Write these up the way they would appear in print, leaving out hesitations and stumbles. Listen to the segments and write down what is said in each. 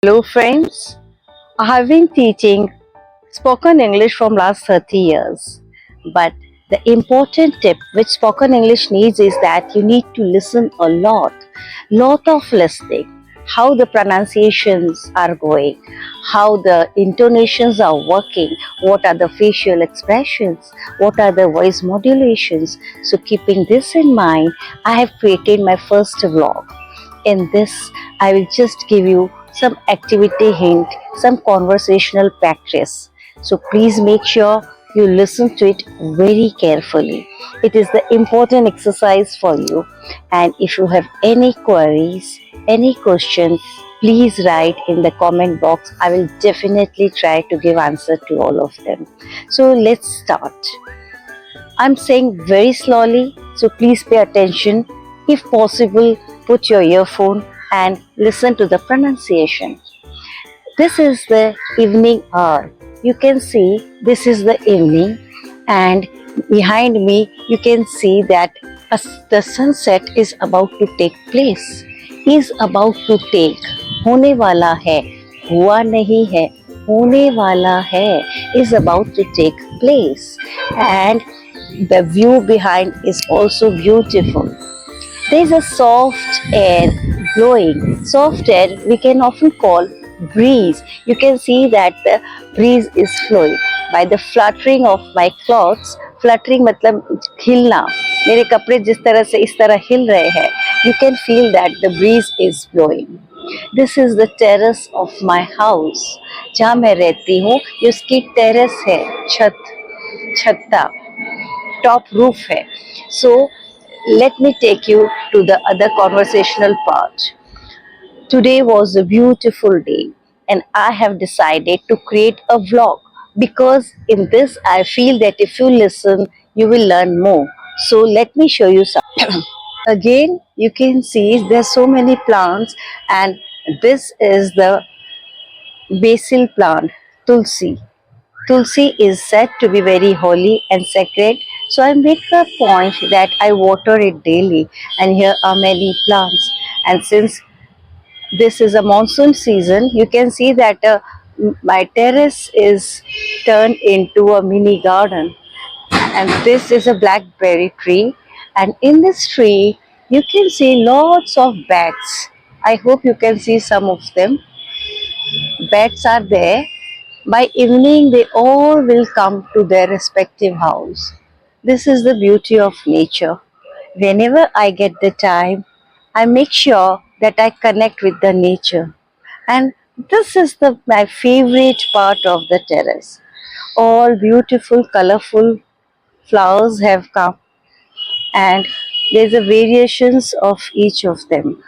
Hello friends, I have been teaching spoken English from last 30 years. But the important tip which spoken English needs is that you need to listen a lot of listening. How the pronunciations are going, how the intonations are working, what are the facial expressions, what are the voice modulations. So keeping this in mind, I have created my first vlog. In this, I will just give you some activity hint, some conversational practice. So please make sure you listen to it very carefully. It is the important exercise for you. And if you have any queries, any questions, please write in the comment box. I will definitely try to give answer to all of them. So let's start. I'm saying very slowly, so please pay attention. If possible, put your earphone and listen to the pronunciation. This is the evening hour. You can see this is the evening, and behind me you can see that the sunset is about to take place. Is about to take. होने वाला है. हुआ नहीं है. होने वाला है. Is about to take place. And the view behind is also beautiful. There is a soft air blowing. Soft air we can often call breeze. You can see that the breeze is flowing. By the fluttering of my clothes, fluttering मतलब हिलना, मेरे कपड़े जिस तरह से इस तरह हिल रहे हैं, you can feel that the breeze is blowing. This is the terrace of my house. जहाँ मैं रहती हूँ, ये उसकी terrace है, छत्ता, top roof है. So let me take you to the other conversational part. Today was a beautiful day and I have decided to create a vlog because in this I feel that if you listen, you will learn more. So let me show you some. Again, you can see there's so many plants, and this is the basil plant, Tulsi. Tulsi is said to be very holy and sacred, so I make a point that I water it daily, and here are many plants. And since this is a monsoon season, you can see that my terrace is turned into a mini garden, and this is a blackberry tree, and in this tree you can see lots of bats. I hope you can see some of them. Bats are there. By evening, they all will come to their respective house. This is the beauty of nature. Whenever I get the time, I make sure that I connect with the nature. And this is my favorite part of the terrace. All beautiful, colorful flowers have come, and there's a variations of each of them.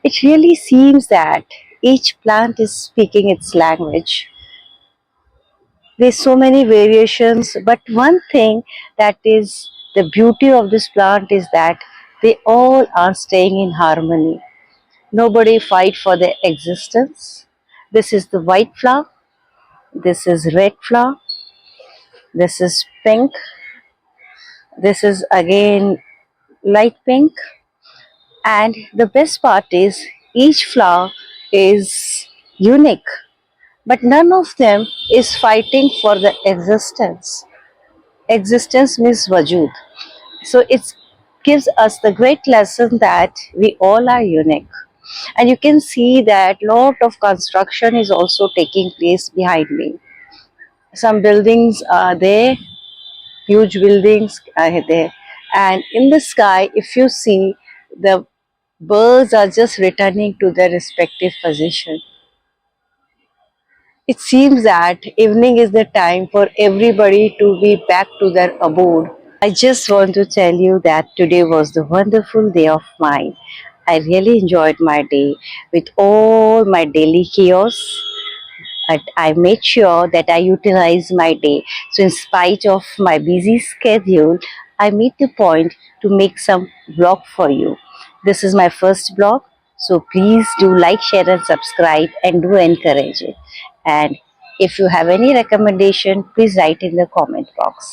It really seems that each plant is speaking its language. There's so many variations, but one thing that is the beauty of this plant is that they all are staying in harmony. Nobody fight for their existence. This is the white flower, this is red flower, this is pink, this is again light pink, and the best part is each flower is unique, but none of them is fighting for the existence. Existence means wajud. So it gives us the great lesson that we all are unique. And you can see that lot of construction is also taking place behind me. Some buildings are there, huge buildings are there. And in the sky, if you see, the birds are just returning to their respective position. It seems that evening is the time for everybody to be back to their abode. I just want to tell you that today was the wonderful day of mine. I really enjoyed my day with all my daily chaos, but I made sure that I utilize my day. So in spite of my busy schedule, I made the point to make some vlog for you. This is my first vlog, so please do like, share and subscribe and do encourage it. And if you have any recommendation, please write in the comment box.